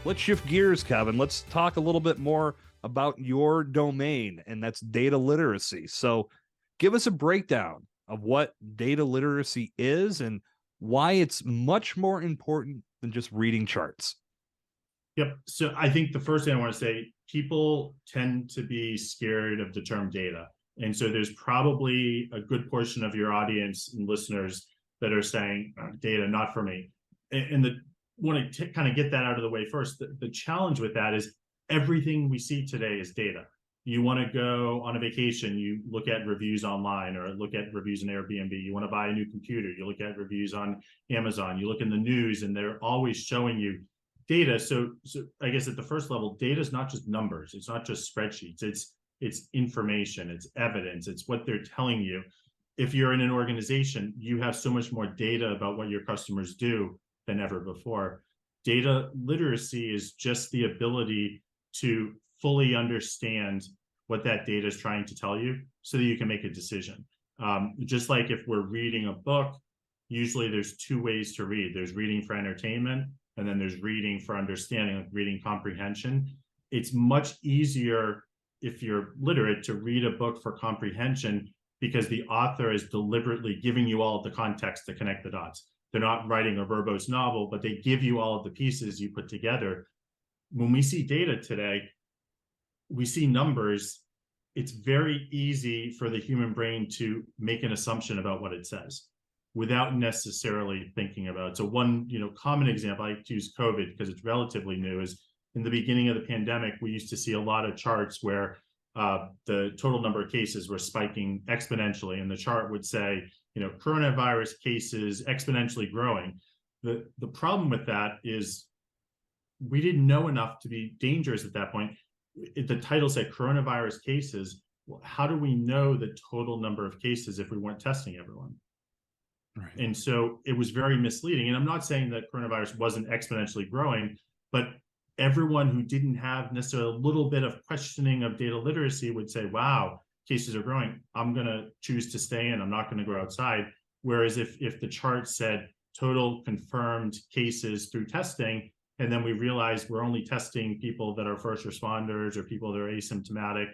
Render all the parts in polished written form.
Let's shift gears, Kevin. Let's talk a little bit more about your domain, and that's data literacy. So give us a breakdown of what data literacy is and why it's much more important than just reading charts. Yep. So I think the first thing I want to say, people tend to be scared of the term data. And so there's probably a good portion of your audience and listeners that are saying data, not for me. And the want to kind of get that out of the way first. The challenge with that is everything we see today is data. You want to go on a vacation, you look at reviews online or look at reviews in Airbnb. You want to buy a new computer, you look at reviews on Amazon. You look in the news and they're always showing you data. So I guess at the first level, data is not just numbers. It's not just spreadsheets. It's information. It's evidence. It's what they're telling you. If you're in an organization, you have so much more data about what your customers do than ever before. Data literacy is just the ability to fully understand what that data is trying to tell you so that you can make a decision. Just like if we're reading a book, usually there's two ways to read. There's reading for entertainment, and then there's reading for understanding, like reading comprehension. It's much easier if you're literate to read a book for comprehension because the author is deliberately giving you all of the context to connect the dots. They're not writing a verbose novel, but they give you all of the pieces you put together. When we see data today, we see numbers. It's very easy for the human brain to make an assumption about what it says without necessarily thinking about it. So one, common example, I like to use COVID because it's relatively new, is in the beginning of the pandemic, we used to see a lot of charts where the total number of cases were spiking exponentially, and the chart would say, coronavirus cases exponentially growing. The problem with that is we didn't know enough to be dangerous at that point. The title said coronavirus cases. Well, how do we know the total number of cases if we weren't testing everyone? Right. And so it was very misleading. And I'm not saying that coronavirus wasn't exponentially growing, but everyone who didn't have necessarily a little bit of questioning of data literacy would say, wow, cases are growing. I'm going to choose to stay in. I'm not going to go outside. Whereas if the chart said total confirmed cases through testing, and then we realized we're only testing people that are first responders or people that are asymptomatic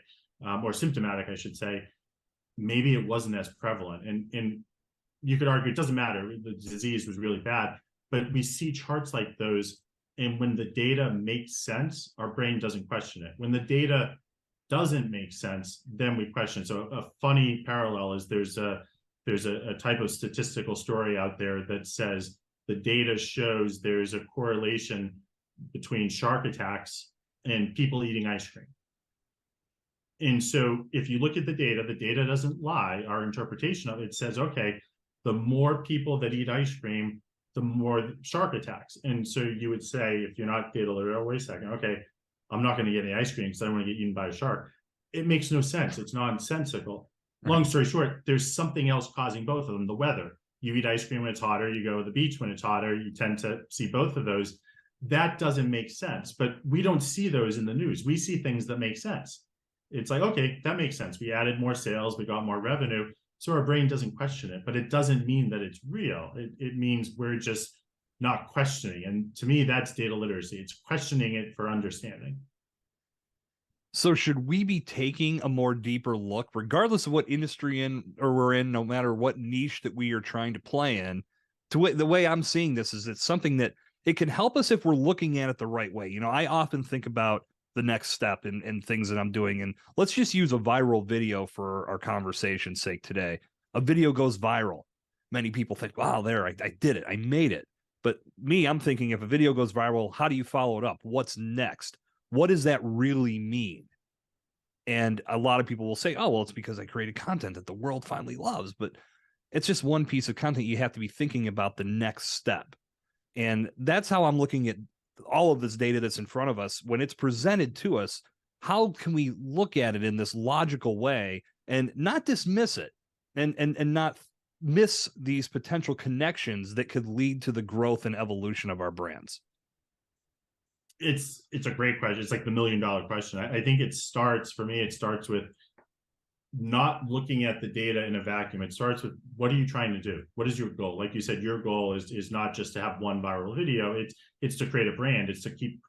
or symptomatic, I should say, maybe it wasn't as prevalent. And you could argue it doesn't matter. The disease was really bad, but we see charts like those. And when the data makes sense, our brain doesn't question it. When the data doesn't make sense, then we question it. So a funny parallel is there's a type of statistical story out there that says the data shows there's a correlation between shark attacks and people eating ice cream. And so if you look at the data doesn't lie. Our interpretation of it says, okay, the more people that eat ice cream, the more shark attacks. And so you would say, if you're not data literate, oh, wait a second, okay, I'm not going to get any ice cream because I don't want to get eaten by a shark. It makes no sense. It's nonsensical. Right. Long story short, there's something else causing both of them. The weather. You eat ice cream when it's hotter, you go to the beach when it's hotter, you tend to see both of those. That doesn't make sense, but we don't see those in the news. We see things that make sense. It's like, okay, that makes sense. We added more sales, we got more revenue. So our brain doesn't question it, but it doesn't mean that it's real. It means we're just not questioning. And to me, that's data literacy. It's questioning it for understanding. So should we be taking a more deeper look, regardless of what industry we're in, no matter what niche that we are trying to play in? The way I'm seeing this is it's something that it can help us if we're looking at it the right way. I often think about the next step in things that I'm doing. And let's just use a viral video for our conversation's sake today. A video goes viral. Many people think, wow, I did it. I made it. But me, I'm thinking if a video goes viral, how do you follow it up? What's next? What does that really mean? And a lot of people will say, oh, well, it's because I created content that the world finally loves. But it's just one piece of content. You have to be thinking about the next step. And that's how I'm looking at all of this data that's in front of us. When it's presented to us, how can we look at it in this logical way and not dismiss it and not miss these potential connections that could lead to the growth and evolution of our brands? It's a great question. It's like the $1 million question. I think it starts with not looking at the data in a vacuum. It starts with, what are you trying to do? What is your goal? Like you said, your goal is not just to have one viral video. It's to create a brand. It's to keep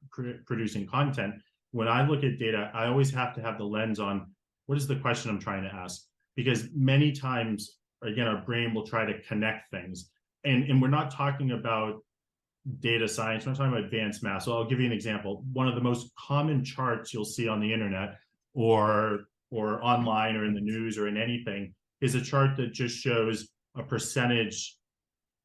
producing content. When I look at data, I always have to have the lens on, what is the question I'm trying to ask? Because many times, again, our brain will try to connect things. And we're not talking about data science, we're not talking about advanced math. So I'll give you an example. One of the most common charts you'll see on the internet or online or in the news or in anything is a chart that just shows a percentage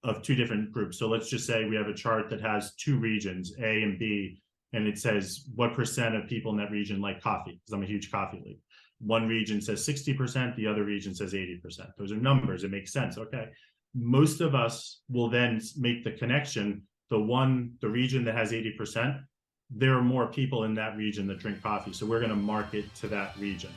of two different groups. So let's just say we have a chart that has two regions, A and B, and it says what percent of people in that region like coffee, because I'm a huge coffee league. One region says 60%, the other region says 80%. Those are numbers, it makes sense, okay. Most of us will then make the connection, the region that has 80%, there are more people in that region that drink coffee, so we're going to market to that region.